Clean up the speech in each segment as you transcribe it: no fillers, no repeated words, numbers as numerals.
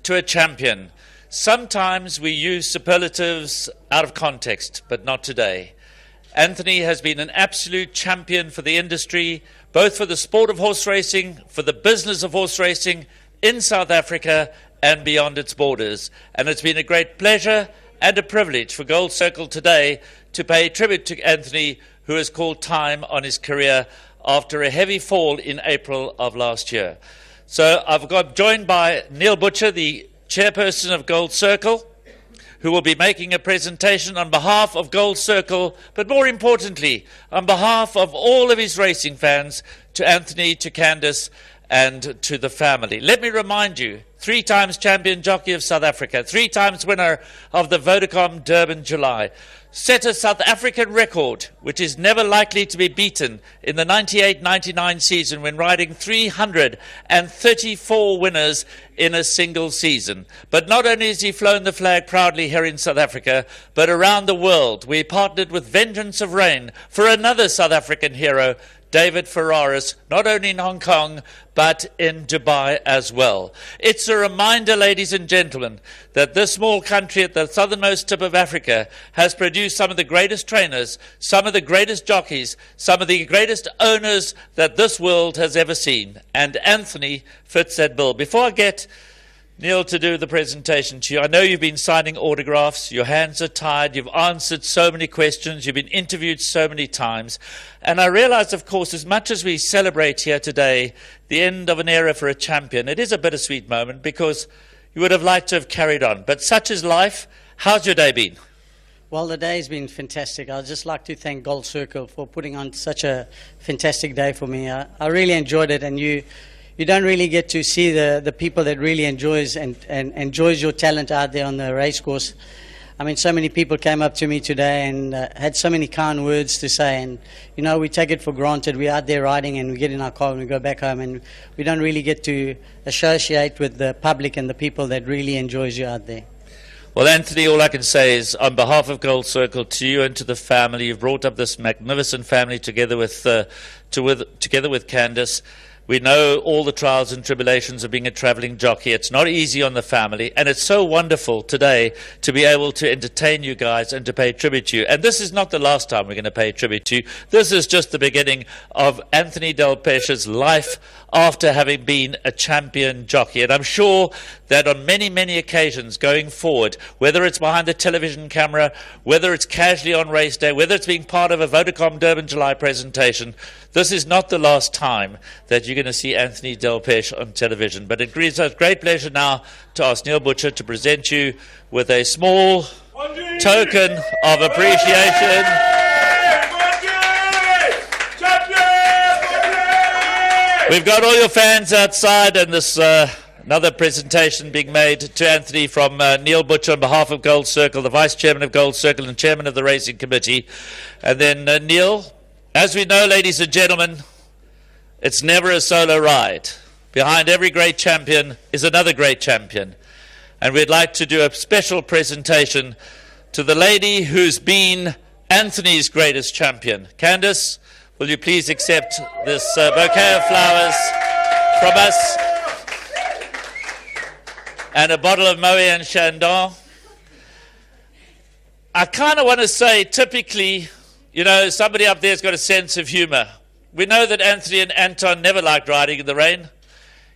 to a champion. Sometimes we use superlatives out of context, but not today. Anthony has been an absolute champion for the industry, both for the sport of horse racing, for the business of horse racing in South Africa and beyond its borders. And it's been a great pleasure and a privilege for Gold Circle today to pay tribute to Anthony, who has called time on his career after a heavy fall in April of last year. So I've got joined by Neil Butcher, the chairperson of Gold Circle, who will be making a presentation on behalf of Gold Circle, but more importantly, on behalf of all of his racing fans, to Anthony, to Candice, and to the family. Let me remind you, 3 times champion jockey of South Africa, 3 times winner of the Vodacom Durban July, set a South African record, which is never likely to be beaten in the 98-99 season when riding 334 winners in a single season. But not only has he flown the flag proudly here in South Africa, but around the world. We partnered with Vengeance of Rain for another South African hero, David Ferraris, not only in Hong Kong, but in Dubai as well. It's a reminder, ladies and gentlemen, that this small country at the southernmost tip of Africa has produced some of the greatest trainers, some of the greatest jockeys, some of the greatest owners that this world has ever seen. And Anthony fits that bill. Before I get Neil to do the presentation to you, I know you've been signing autographs, your hands are tired, you've answered so many questions, you've been interviewed so many times. And I realize, of course, as much as we celebrate here today the end of an era for a champion, it is a bittersweet moment because you would have liked to have carried on. But such is life. How's your day been? Well, the day's been fantastic. I'd just like to thank Gold Circle for putting on such a fantastic day for me. I really enjoyed it, and you don't really get to see the people that really enjoys your talent out there on the race course. I mean, so many people came up to me today and had so many kind words to say, and you know, we take it for granted. We're out there riding and we get in our car and we go back home, and we don't really get to associate with the public and the people that really enjoys you out there. Well, Anthony, all I can say is, on behalf of Gold Circle, to you and to the family, you've brought up this magnificent family together with Candice. We know all the trials and tribulations of being a travelling jockey. It's not easy on the family, and it's so wonderful today to be able to entertain you guys and to pay tribute to you. And this is not the last time we're going to pay tribute to you. This is just the beginning of Anthony Del Pesce's life after having been a champion jockey. And I'm sure that on many, many occasions going forward, whether it's behind the television camera, whether it's casually on race day, whether it's being part of a Vodacom Durban July presentation, this is not the last time that you're going to see Anthony Del Pesce on television. But it gives us great pleasure now to ask Neil Butcher to present you with a small Bonji! token of appreciation. We've got all your fans outside, and this another presentation being made to Anthony from Neil Butcher on behalf of Gold Circle, the Vice Chairman of Gold Circle and Chairman of the Racing Committee. And then Neil, as we know, ladies and gentlemen, it's never a solo ride. Behind every great champion is another great champion. And we'd like to do a special presentation to the lady who's been Anthony's greatest champion. Candice, will you please accept this bouquet of flowers from us and a bottle of Moet and Chandon? I kind of want to say, typically, you know, somebody up there's got a sense of humor. We know that Anthony and Anton never liked riding in the rain.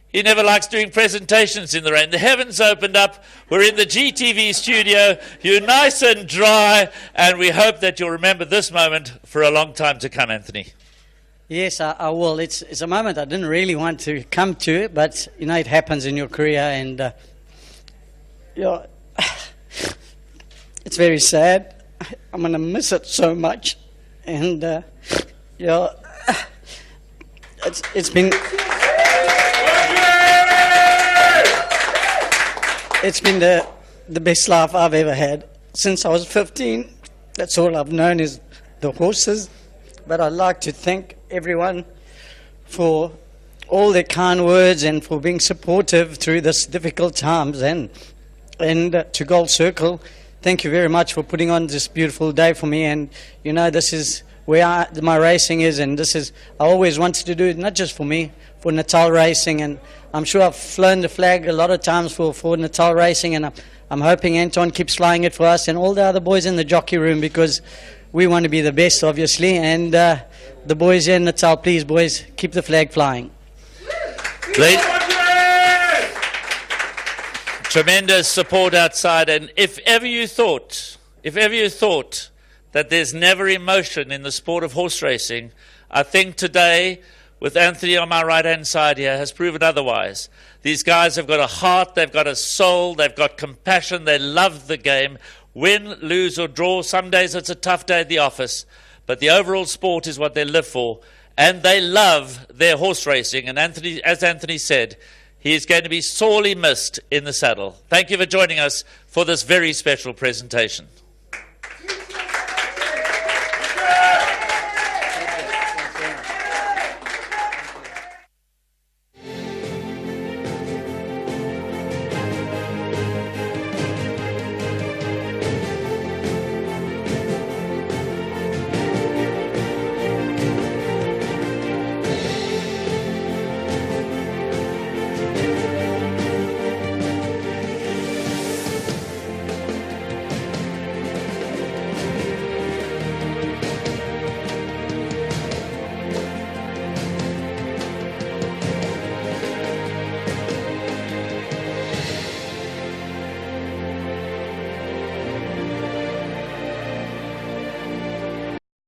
He never likes doing presentations in the rain. The heavens opened up. We're in the GTV studio. You're nice and dry, and we hope that you'll remember this moment for a long time to come, Anthony. Yes, I will. It's a moment I didn't really want to come to, but you know, it happens in your career, and you know, it's very sad. I'm going to miss it so much, and you know, it's been the best life I've ever had since I was 15. That's all I've known is the horses. But I'd like to thank everyone for all their kind words and for being supportive through this difficult times. And to Gold Circle, thank you very much for putting on this beautiful day for me. And you know, this is where my racing is, and this is, I always wanted to do it, not just for me, for Natal Racing, and I'm sure I've flown the flag a lot of times for Natal Racing, and I'm hoping Anton keeps flying it for us and all the other boys in the jockey room, because we want to be the best, obviously. And the boys here in Natal, please, boys, keep the flag flying. Tremendous support outside, and if ever you thought that there's never emotion in the sport of horse racing, I think today, with Anthony on my right-hand side here, has proven otherwise. These guys have got a heart, they've got a soul, they've got compassion, they love the game. Win, lose or draw, some days it's a tough day at the office, but the overall sport is what they live for, and they love their horse racing. And Anthony, as Anthony said, he is going to be sorely missed in the saddle. Thank you for joining us for this very special presentation.